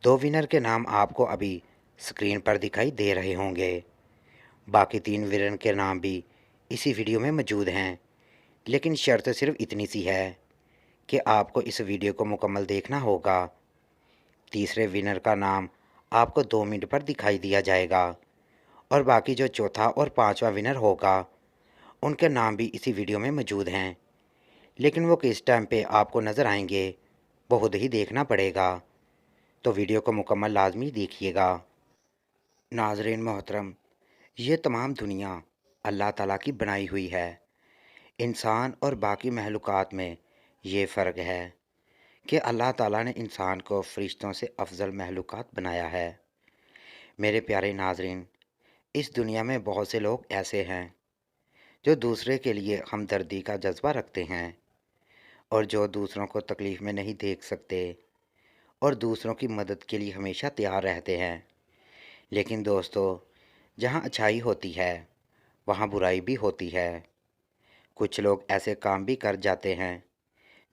दो विनर के नाम आपको अभी स्क्रीन पर दिखाई दे रहे होंगे। बाकी तीन विनर के नाम भी इसी वीडियो में मौजूद हैं, लेकिन शर्त सिर्फ इतनी सी है कि आपको इस वीडियो को मुकम्मल देखना होगा। तीसरे विनर का नाम आपको 2 मिनट पर दिखाई दिया जाएगा और बाकी जो चौथा और पांचवा विनर होगा उनके नाम भी इसी वीडियो में मौजूद हैं, लेकिन वो किस टाइम पे आपको नज़र आएंगे वो खुद ही देखना पड़ेगा। तो वीडियो को मुकम्मल लाजमी देखिएगा। नाजरीन मोहतरम, ये तमाम दुनिया अल्लाह ताला की बनाई हुई है। इंसान और बाकी महलूकात में ये फ़र्क है कि अल्लाह ताला ने इंसान को फ़रिश्तों से अफजल महलूकात बनाया है। मेरे प्यारे नाजरीन, इस दुनिया में बहुत से लोग ऐसे हैं जो दूसरे के लिए हमदर्दी का जज्बा रखते हैं और जो दूसरों को तकलीफ़ में नहीं देख सकते और दूसरों की मदद के लिए हमेशा तैयार रहते हैं। लेकिन दोस्तों, जहाँ अच्छाई होती है वहाँ बुराई भी होती है। कुछ लोग ऐसे काम भी कर जाते हैं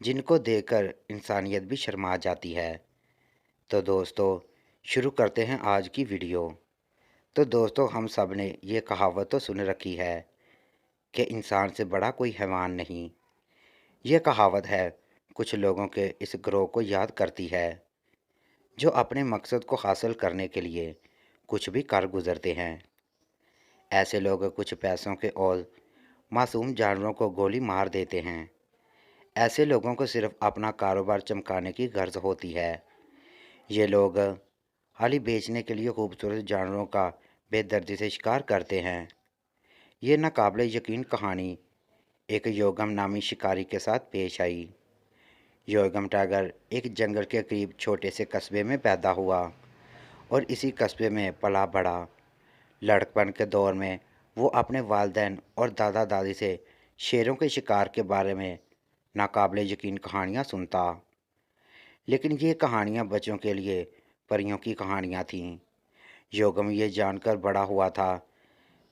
जिनको देखकर इंसानियत भी शर्मा जाती है। तो दोस्तों, शुरू करते हैं आज की वीडियो। तो दोस्तों, हम सब ने ये कहावत तो सुन रखी है कि इंसान से बड़ा कोई हैवान नहीं। ये कहावत है कुछ लोगों के इस ग्रोह को याद करती है जो अपने मकसद को हासिल करने के लिए कुछ भी कर गुजरते हैं। ऐसे लोग कुछ पैसों के और मासूम जानवरों को गोली मार देते हैं। ऐसे लोगों को सिर्फ अपना कारोबार चमकाने की गर्ज होती है। ये लोग हाली बेचने के लिए खूबसूरत जानवरों का बेदर्दी से शिकार करते हैं। ये नाकाबिले यकीन कहानी एक योगम नामी शिकारी के साथ पेश आई। योगम टाइगर एक जंगल के करीब छोटे से कस्बे में पैदा हुआ और इसी कस्बे में पला बड़ा। लड़कपन के दौर में वो अपने वालिदैन और दादा दादी से शेरों के शिकार के बारे में नाकाबिले यकीन कहानियाँ सुनता, लेकिन ये कहानियाँ बच्चों के लिए परियों की कहानियाँ थीं। योगम ये जानकर बड़ा हुआ था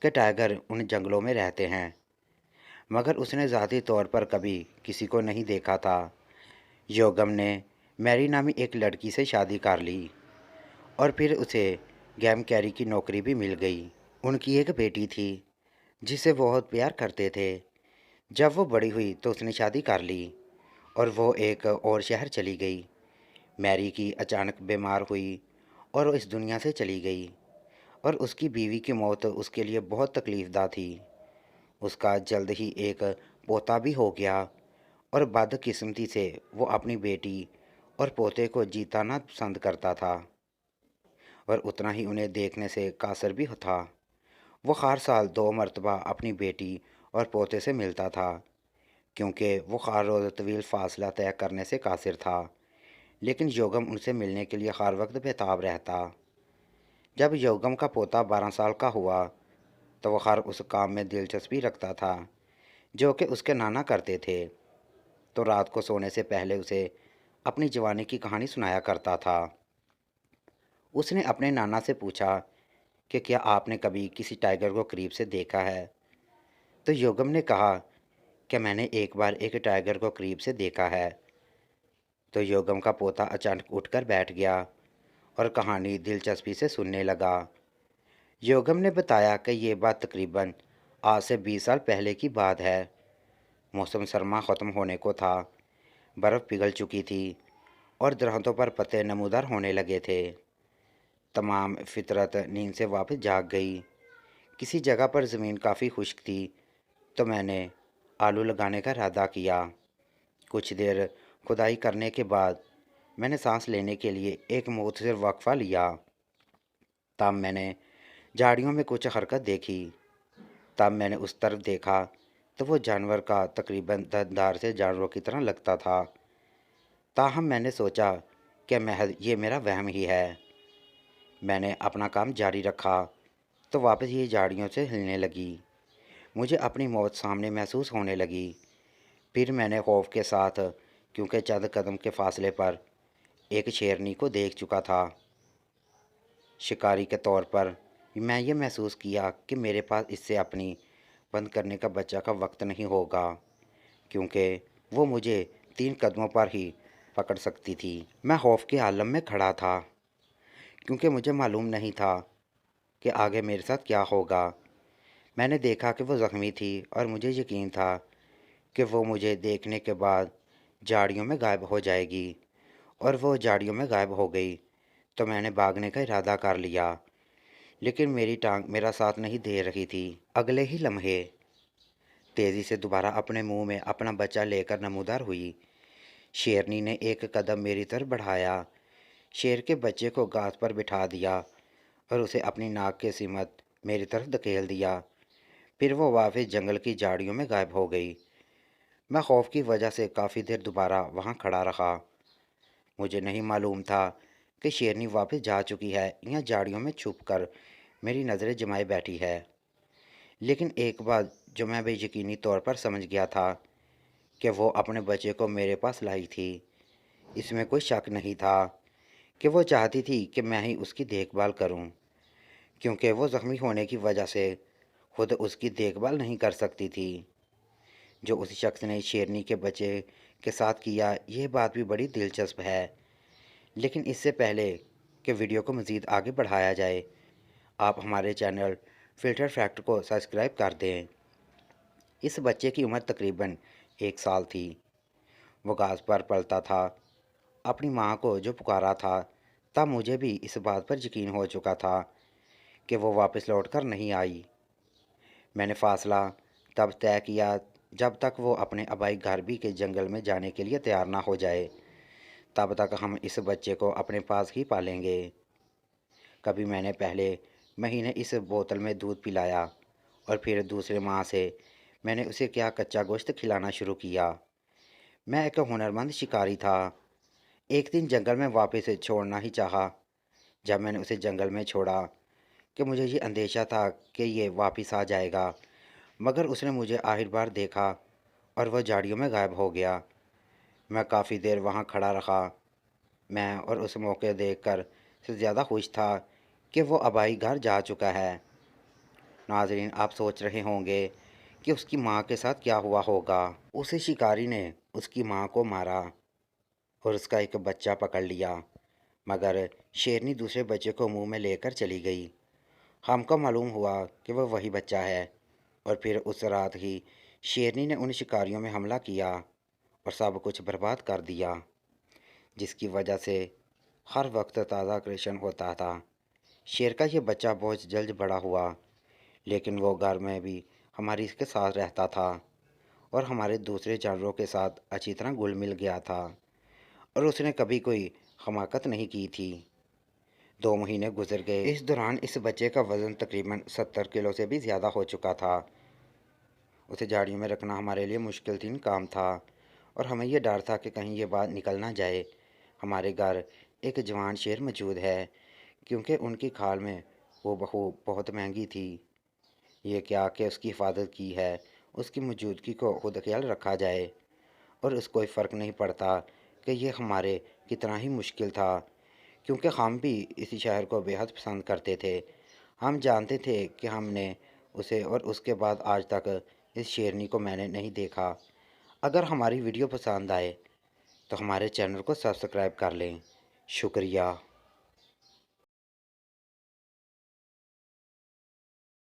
कि टाइगर उन जंगलों में रहते हैं, मगर उसने ज़ाती तौर पर कभी किसी को नहीं देखा था। योगम ने मैरी नामी एक लड़की से शादी कर ली और फिर उसे गेम कैरी की नौकरी भी मिल गई। उनकी एक बेटी थी जिसे वो बहुत प्यार करते थे। जब वो बड़ी हुई तो उसने शादी कर ली और वो एक और शहर चली गई। मैरी की अचानक बीमार हुई और वो इस दुनिया से चली गई और उसकी बीवी की मौत उसके लिए बहुत तकलीफ़दा थी। उसका जल्द ही एक पोता भी हो गया और बदकिस्मती से वो अपनी बेटी और पोते को जीताना पसंद करता था और उतना ही उन्हें देखने से कासर भी था। वो हर साल 2 मरतबा अपनी बेटी और पोते से मिलता था, क्योंकि वो हर रोज़ तवील फासला तय करने से कासिर था। लेकिन योगम उनसे मिलने के लिए हर वक्त बेताब रहता। जब योगम का पोता 12 साल का हुआ तो वह हर उस काम में दिलचस्पी रखता था जो कि उसके नाना करते थे। तो रात को सोने से पहले उसे अपनी जवानी की कहानी सुनाया करता था। उसने अपने नाना से पूछा कि क्या आपने कभी किसी टाइगर को करीब से देखा है। तो योगम ने कहा कि मैंने एक बार एक टाइगर को करीब से देखा है। तो योगम का पोता अचानक उठकर बैठ गया और कहानी दिलचस्पी से सुनने लगा। योगम ने बताया कि ये बात तकरीबन आज से 20 साल पहले की बात है। मौसम सरमा ख़त्म होने को था, बर्फ़ पिघल चुकी थी और दरख्तों पर पत्ते नमूदार होने लगे थे। तमाम फितरत नींद से वापस जाग गई। किसी जगह पर ज़मीन काफ़ी खुश्क थी तो मैंने आलू लगाने का इरादा किया। कुछ देर खुदाई करने के बाद मैंने सांस लेने के लिए एक मुख्तसर वक्फा लिया। तब मैंने झाड़ियों में कुछ हरकत देखी। तब मैंने उस तरफ देखा तो वो जानवर का तकरीबन धँधार से जानवरों की तरह लगता था। ताहम मैंने सोचा कि महज ये मेरा वहम ही है। मैंने अपना काम जारी रखा तो वापस ये झाड़ियों से हिलने लगी। मुझे अपनी मौत सामने महसूस होने लगी। फिर मैंने खौफ के साथ, क्योंकि चंद कदम के फासले पर एक शेरनी को देख चुका था, शिकारी के तौर पर मैं ये महसूस किया कि मेरे पास इससे अपनी बंद करने का बच्चा का वक्त नहीं होगा, क्योंकि वो मुझे 3 कदमों पर ही पकड़ सकती थी। मैं खौफ के आलम में खड़ा था। کیونکہ مجھے معلوم نہیں تھا کہ آگے میرے ساتھ کیا ہوگا۔ میں نے دیکھا کہ وہ زخمی تھی اور مجھے یقین تھا کہ وہ مجھے دیکھنے کے بعد جھاڑیوں میں غائب ہو جائے گی، اور وہ جھاڑیوں میں غائب ہو گئی تو میں نے بھاگنے کا ارادہ کر لیا، لیکن میری ٹانگ میرا ساتھ نہیں دے رہی تھی۔ اگلے ہی لمحے تیزی سے دوبارہ اپنے منہ میں اپنا بچہ لے کر نمودار ہوئی۔ شیرنی نے ایک قدم میری طرف بڑھایا، شیر کے بچے کو گھاس پر بٹھا دیا اور اسے اپنی ناک کے سمت میری طرف دھکیل دیا۔ پھر وہ واپس جنگل کی جھاڑیوں میں غائب ہو گئی۔ میں خوف کی وجہ سے کافی دیر دوبارہ وہاں کھڑا رہا۔ مجھے نہیں معلوم تھا کہ شیرنی واپس جا چکی ہے یا جھاڑیوں میں چھپ کر میری نظریں جمائے بیٹھی ہے، لیکن ایک بات جو میں بے یقینی طور پر سمجھ گیا تھا کہ وہ اپنے بچے کو میرے پاس لائی تھی۔ اس میں کوئی شک نہیں تھا کہ وہ چاہتی تھی کہ میں ہی اس کی دیکھ بھال کروں، کیونکہ وہ زخمی ہونے کی وجہ سے خود اس کی دیکھ بھال نہیں کر سکتی تھی۔ جو اس شخص نے شیرنی کے بچے کے ساتھ کیا، یہ بات بھی بڑی دلچسپ ہے، لیکن اس سے پہلے کہ ویڈیو کو مزید آگے بڑھایا جائے، آپ ہمارے چینل فلٹر فیکٹ کو سبسکرائب کر دیں۔ اس بچے کی عمر تقریباً 1 سال تھی۔ وہ گھاس پر پلتا تھا، اپنی ماں کو جو پکارا تھا، تب مجھے بھی اس بات پر یقین ہو چکا تھا کہ وہ واپس لوٹ کر نہیں آئی۔ میں نے فاصلہ تب طے کیا جب تک وہ اپنے آبائی گھر بھی کے جنگل میں جانے کے لیے تیار نہ ہو جائے، تب تک ہم اس بچے کو اپنے پاس ہی پالیں گے۔ کبھی میں نے پہلے مہینے اس بوتل میں دودھ پلایا اور پھر دوسرے ماہ سے میں نے اسے کیا کچا گوشت کھلانا شروع کیا۔ میں ایک ہنرمند شکاری تھا۔ ایک دن جنگل میں واپس چھوڑنا ہی چاہا۔ جب میں نے اسے جنگل میں چھوڑا کہ مجھے یہ اندیشہ تھا کہ یہ واپس آ جائے گا، مگر اس نے مجھے آخر بار دیکھا اور وہ جھاڑیوں میں غائب ہو گیا۔ میں کافی دیر وہاں کھڑا رہا۔ میں اور اس موقع دیکھ کر سے زیادہ خوش تھا کہ وہ آبائی گھر جا چکا ہے۔ ناظرین، آپ سوچ رہے ہوں گے کہ اس کی ماں کے ساتھ کیا ہوا ہوگا۔ اس شکاری نے اس کی ماں کو مارا اور اس کا ایک بچہ پکڑ لیا، مگر شیرنی دوسرے بچے کو منہ میں لے کر چلی گئی۔ ہم کو معلوم ہوا کہ وہ وہی بچہ ہے، اور پھر اس رات ہی شیرنی نے ان شکاریوں میں حملہ کیا اور سب کچھ برباد کر دیا، جس کی وجہ سے ہر وقت تازہ کرشن ہوتا تھا۔ شیر کا یہ بچہ بہت جلد بڑا ہوا، لیکن وہ گھر میں بھی ہماری کے ساتھ رہتا تھا اور ہمارے دوسرے جانوروں کے ساتھ اچھی طرح گل مل گیا تھا، اور اس نے کبھی کوئی حماقت نہیں کی تھی۔ 2 مہینے گزر گئے۔ اس دوران اس بچے کا وزن تقریباً 70 کلو سے بھی زیادہ ہو چکا تھا۔ اسے جھاڑیوں میں رکھنا ہمارے لیے مشکل ترین کام تھا، اور ہمیں یہ ڈر تھا کہ کہیں یہ بات نکل نہ جائے۔ ہمارے گھر ایک جوان شیر موجود ہے، کیونکہ ان کی کھال میں وہ بہو بہت مہنگی تھی۔ یہ کیا کہ اس کی حفاظت کی ہے، اس کی موجودگی کو خود خیال رکھا جائے، اور اس کوئی فرق نہیں پڑتا کہ یہ ہمارے کتنا ہی مشکل تھا، کیونکہ ہم بھی اس شہر کو بے حد پسند کرتے تھے۔ ہم جانتے تھے کہ ہم نے اسے، اور اس کے بعد آج تک اس شیرنی کو میں نے نہیں دیکھا۔ اگر ہماری ویڈیو پسند آئے تو ہمارے چینل کو سبسکرائب کر لیں۔ شکریہ۔